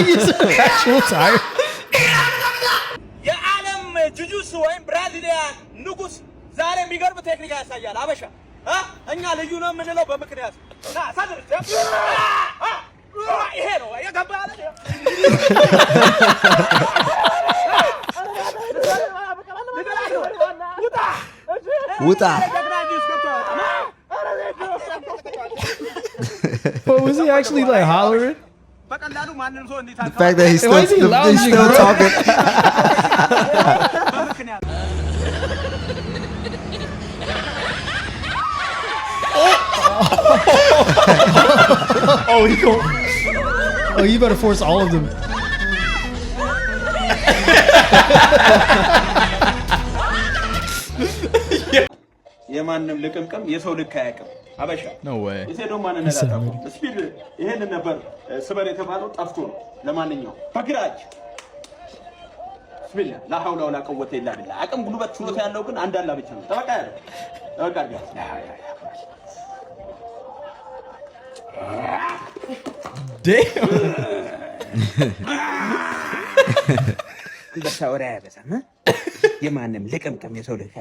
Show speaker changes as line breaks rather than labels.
He's actual tired.
የዓለም ጁጁስ ወይም ብራዚሊያን ንጉስ ዛሬ የሚገርም ቴክኒክ ያሳያል። አበሻ እኛ ልዩ ነው የምንለው በምክንያት ና ሳድር ይሄ ነው የገባ ያለ
ውጣ
What was he actually like hollering?
The fact that he's still talking.
Oh, he go. Oh, you better force all of them.
የማንም ልቅምቅም የሰው ልክ አያውቅም። አበሻ
No way.
የሰው ማንን ነዳጣው ስፒድ ይሄን ነበር ስበር የተባለው ጠፍቶ ነው። ለማንኛውም በግራጅ ስሚላ ላ ሐውለ ወላ ቀወተ ኢላ ቢላህ አቅም ጉልበት ችሎታ ያለው ግን አንድ አላ ብቻ ነው። ተበቃ ያለው ተበቃ
Damn.
በሳውራ ያበዛም የማንም ልቅምቅም የሰው ልክ